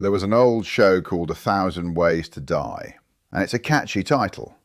There was an old show called A Thousand Ways to Die, and it's a catchy title.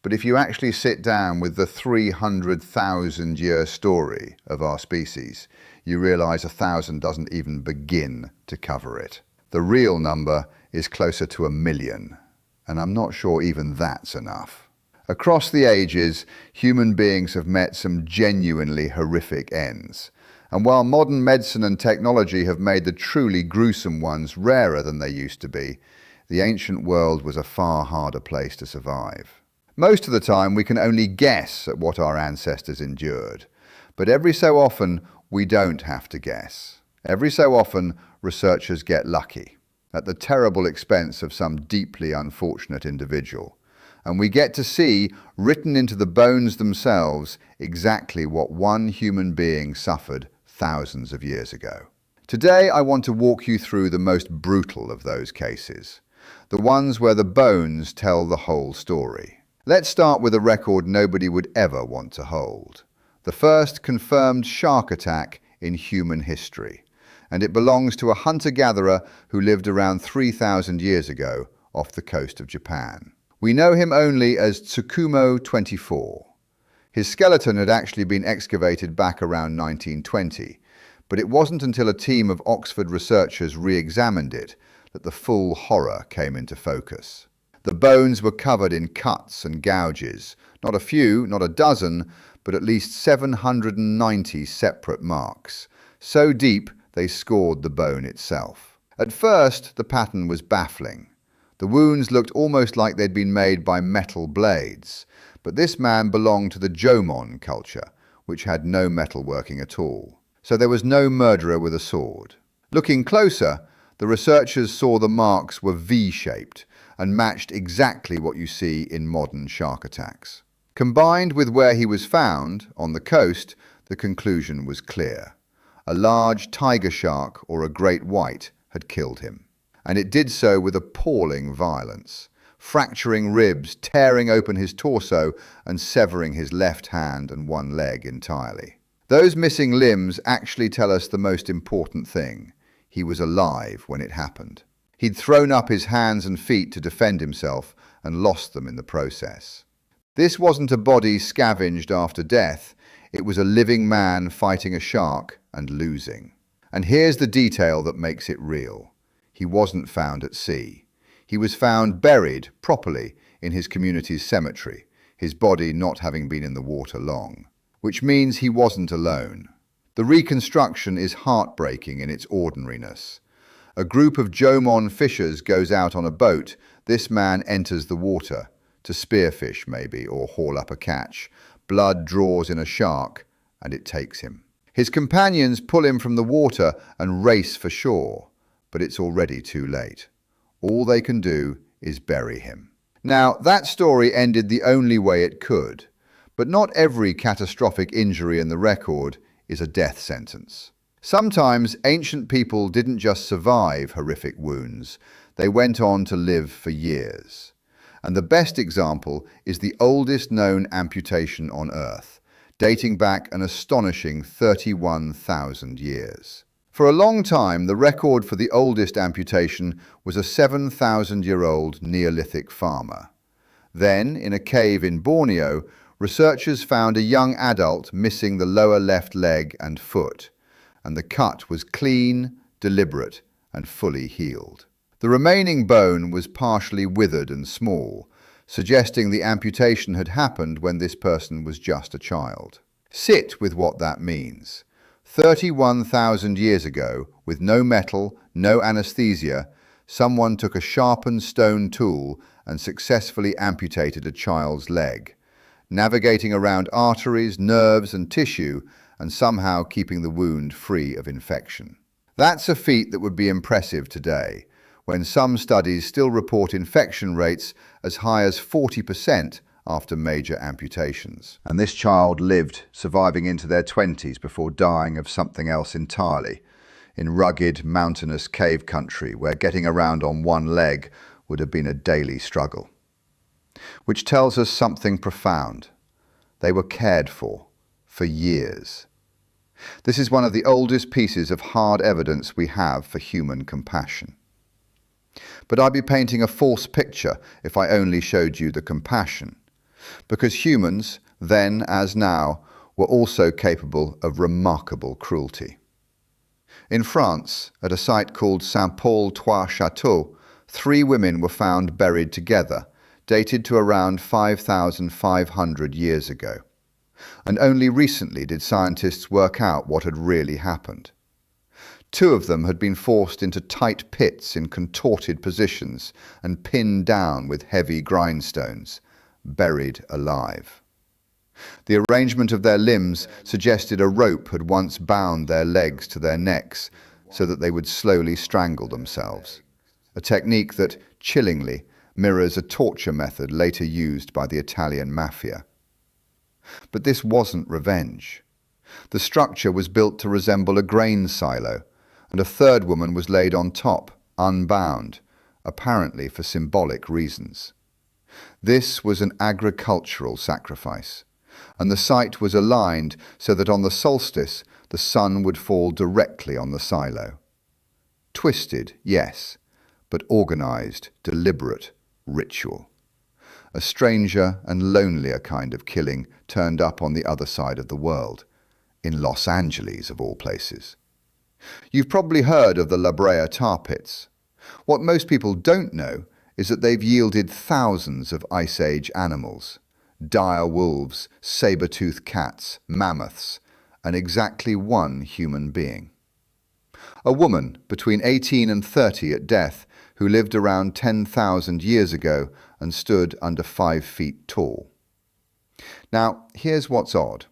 But if you actually sit down with the 300,000-year story of our species, you realise 1,000 doesn't even begin to cover it. The real number is closer to 1,000,000, and I'm not sure even that's enough. Across the ages, human beings have met some genuinely horrific ends. And while modern medicine and technology have made the truly gruesome ones rarer than they used to be, the ancient world was a far harder place to survive. Most of the time we can only guess at what our ancestors endured, but every so often we don't have to guess. Every so often researchers get lucky, at the terrible expense of some deeply unfortunate individual. And we get to see, written into the bones themselves, exactly what one human being suffered thousands of years ago. Today I want to walk you through the most brutal of those cases, the ones where the bones tell the whole story. Let's start with a record nobody would ever want to hold. The first confirmed shark attack in human history, and it belongs to a hunter-gatherer who lived around 3,000 years ago off the coast of Japan. We know him only as Tsukumo 24. His skeleton had actually been excavated back around 1920, but it wasn't until a team of Oxford researchers re-examined it that the full horror came into focus. The bones were covered in cuts and gouges, not a few, not a dozen, but at least 790 separate marks, so deep they scored the bone itself. At first, the pattern was baffling. The wounds looked almost like they'd been made by metal blades, but this man belonged to the Jomon culture, which had no metalworking at all. So there was no murderer with a sword. Looking closer, the researchers saw the marks were V-shaped and matched exactly what you see in modern shark attacks. Combined with where he was found, on the coast, the conclusion was clear. A large tiger shark or a great white had killed him. And it did so with appalling violence, fracturing ribs, tearing open his torso, and severing his left hand and one leg entirely. Those missing limbs actually tell us the most important thing. He was alive when it happened. He'd thrown up his hands and feet to defend himself and lost them in the process. This wasn't a body scavenged after death. It was a living man fighting a shark and losing. And here's the detail that makes it real. He wasn't found at sea. He was found buried properly in his community's cemetery, his body not having been in the water long. Which means he wasn't alone. The reconstruction is heartbreaking in its ordinariness. A group of Jomon fishers goes out on a boat. This man enters the water, to spearfish maybe, or haul up a catch. Blood draws in a shark, and it takes him. His companions pull him from the water and race for shore. But it's already too late. All they can do is bury him. Now, that story ended the only way it could, but not every catastrophic injury in the record is a death sentence. Sometimes ancient people didn't just survive horrific wounds, they went on to live for years. And the best example is the oldest known amputation on Earth, dating back an astonishing 31,000 years. For a long time, the record for the oldest amputation was a 7,000-year-old Neolithic farmer. Then, in a cave in Borneo, researchers found a young adult missing the lower left leg and foot, and the cut was clean, deliberate, and fully healed. The remaining bone was partially withered and small, suggesting the amputation had happened when this person was just a child. Sit with what that means. 31,000 years ago, with no metal, no anesthesia, someone took a sharpened stone tool and successfully amputated a child's leg, navigating around arteries, nerves and tissue, and somehow keeping the wound free of infection. That's a feat that would be impressive today, when some studies still report infection rates as high as 40% after major amputations. And this child lived, surviving into their 20s before dying of something else entirely, in rugged, mountainous cave country where getting around on one leg would have been a daily struggle. Which tells us something profound. They were cared for years. This is one of the oldest pieces of hard evidence we have for human compassion. But I'd be painting a false picture if I only showed you the compassion, because humans, then as now, were also capable of remarkable cruelty. In France, at a site called Saint-Paul-Trois-Châteaux, 3 women were found buried together, dated to around 5,500 years ago. And only recently did scientists work out what had really happened. 2 of them had been forced into tight pits in contorted positions and pinned down with heavy grindstones, buried alive. The arrangement of their limbs suggested a rope had once bound their legs to their necks so that they would slowly strangle themselves, a technique that, chillingly, mirrors a torture method later used by the Italian mafia. But this wasn't revenge. The structure was built to resemble a grain silo, and a 3rd woman was laid on top, unbound, apparently for symbolic reasons. This was an agricultural sacrifice, and the site was aligned so that on the solstice the sun would fall directly on the silo. Twisted, yes, but organized, deliberate, ritual. A stranger and lonelier kind of killing turned up on the other side of the world, in Los Angeles of all places. You've probably heard of the La Brea tar pits. What most people don't know is that they've yielded thousands of Ice Age animals, dire wolves, saber-toothed cats, mammoths, and exactly 1 human being. A woman between 18 and 30 at death who lived around 10,000 years ago and stood under 5 feet tall. Now, here's what's odd.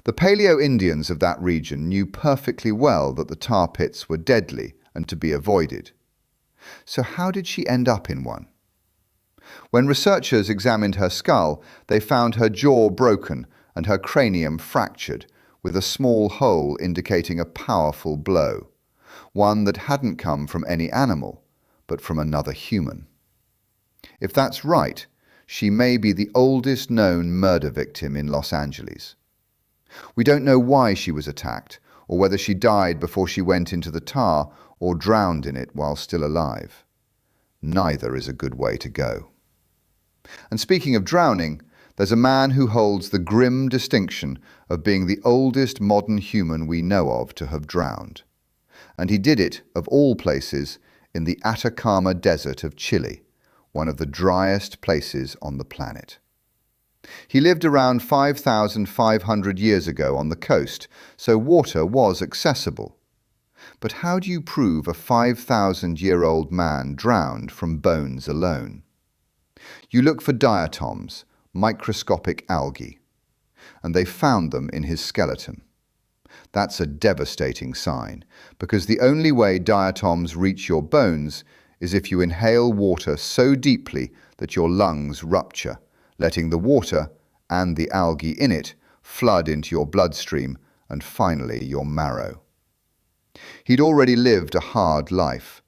The Paleo-Indians of that region knew perfectly well that the tar pits were deadly and to be avoided. So how did she end up in one? When researchers examined her skull, they found her jaw broken and her cranium fractured, with a small hole indicating a powerful blow, one that hadn't come from any animal, but from another human. If that's right, she may be the oldest known murder victim in Los Angeles. We don't know why she was attacked, or whether she died before she went into the tar or drowned in it while still alive. Neither is a good way to go. And speaking of drowning, there's a man who holds the grim distinction of being the oldest modern human we know of to have drowned. And he did it, of all places, in the Atacama Desert of Chile, one of the driest places on the planet. He lived around 5,500 years ago on the coast, so water was accessible. But how do you prove a 5,000-year-old man drowned from bones alone? You look for diatoms, microscopic algae, and they found them in his skeleton. That's a devastating sign, because the only way diatoms reach your bones is if you inhale water so deeply that your lungs rupture, letting the water, and the algae in it, flood into your bloodstream and finally your marrow. He'd already lived a hard life,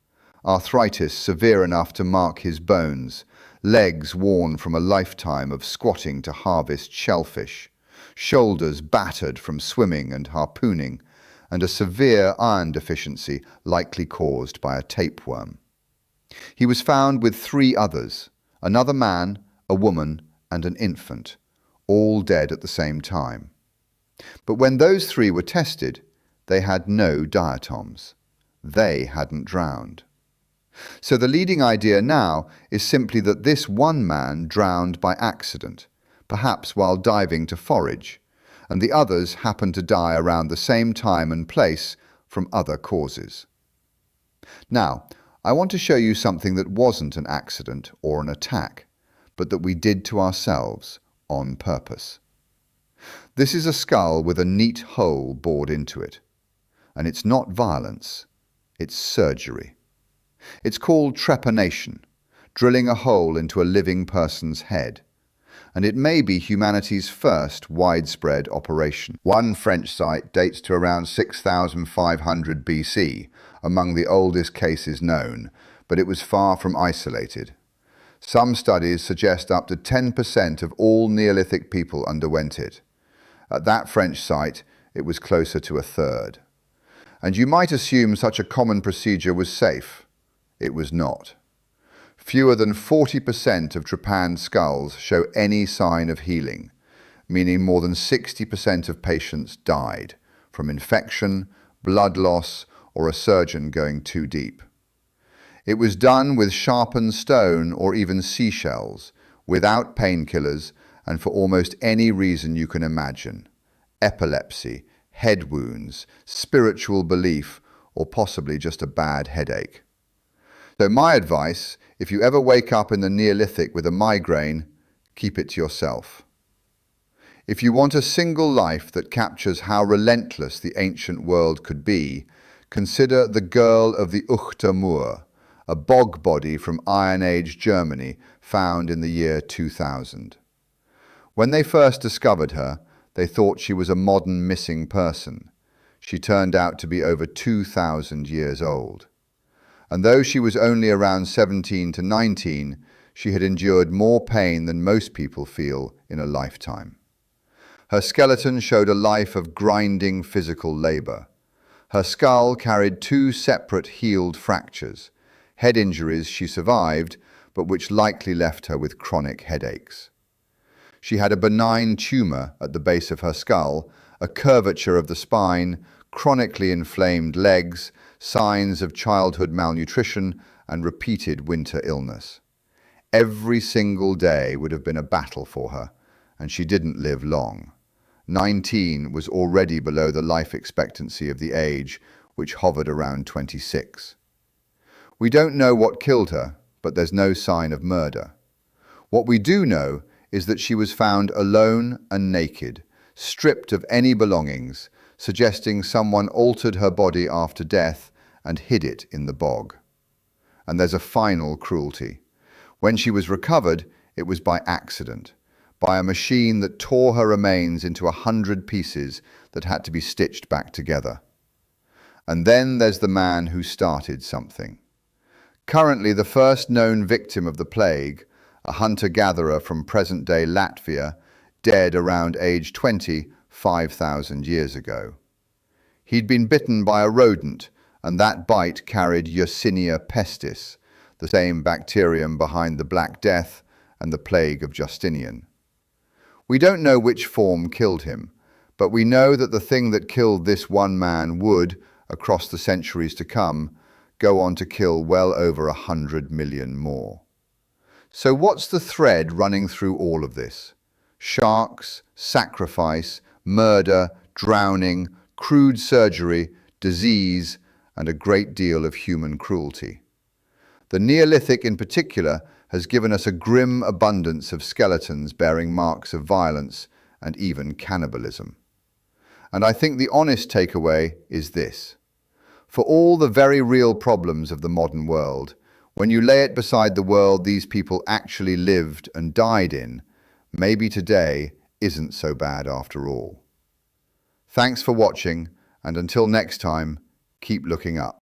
arthritis severe enough to mark his bones, legs worn from a lifetime of squatting to harvest shellfish, shoulders battered from swimming and harpooning, and a severe iron deficiency likely caused by a tapeworm. He was found with 3 others, another man, a woman, and an infant, all dead at the same time. But when those 3 were tested, they had no diatoms. They hadn't drowned. So the leading idea now is simply that this one man drowned by accident, perhaps while diving to forage, and the others happened to die around the same time and place from other causes. Now, I want to show you something that wasn't an accident or an attack, but that we did to ourselves on purpose. This is a skull with a neat hole bored into it, and it's not violence, it's surgery. It's called trepanation, drilling a hole into a living person's head, and it may be humanity's first widespread operation. One French site dates to around 6,500 BC, among the oldest cases known, but it was far from isolated. Some studies suggest up to 10% of all Neolithic people underwent it. At that French site, it was closer to 1/3. And you might assume such a common procedure was safe. It was not. Fewer than 40% of trepanned skulls show any sign of healing, meaning more than 60% of patients died from infection, blood loss, or a surgeon going too deep. It was done with sharpened stone or even seashells, without painkillers, and for almost any reason you can imagine: epilepsy, head wounds, spiritual belief, or possibly just a bad headache. So my advice, if you ever wake up in the Neolithic with a migraine, keep it to yourself. If you want a single life that captures how relentless the ancient world could be, consider the Girl of the Uchter Moor, a bog body from Iron Age Germany found in the year 2000. When they first discovered her, they thought she was a modern missing person. She turned out to be over 2,000 years old. And though she was only around 17 to 19, she had endured more pain than most people feel in a lifetime. Her skeleton showed a life of grinding physical labor. Her skull carried 2 separate healed fractures, head injuries she survived, but which likely left her with chronic headaches. She had a benign tumor at the base of her skull, a curvature of the spine, chronically inflamed legs, signs of childhood malnutrition, and repeated winter illness. Every single day would have been a battle for her, and she didn't live long. 19 was already below the life expectancy of the age, which hovered around 26. We don't know what killed her, but there's no sign of murder. What we do know is that she was found alone and naked, stripped of any belongings, suggesting someone altered her body after death and hid it in the bog. And there's a final cruelty. When she was recovered, it was by accident, by a machine that tore her remains into 100 pieces that had to be stitched back together. And then there's the man who started something. Currently the first known victim of the plague, a hunter-gatherer from present-day Latvia, dead around age 20, 5,000 years ago. He'd been bitten by a rodent, and that bite carried Yersinia pestis, the same bacterium behind the Black Death and the plague of Justinian. We don't know which form killed him, but we know that the thing that killed this one man would, across the centuries to come, go on to kill well over 100 million more. So what's the thread running through all of this? Sharks, sacrifice, murder, drowning, crude surgery, disease, and a great deal of human cruelty. The Neolithic in particular has given us a grim abundance of skeletons bearing marks of violence and even cannibalism. And I think the honest takeaway is this: for all the very real problems of the modern world, when you lay it beside the world these people actually lived and died in, maybe today isn't so bad after all. Thanks for watching, and until next time, keep looking up.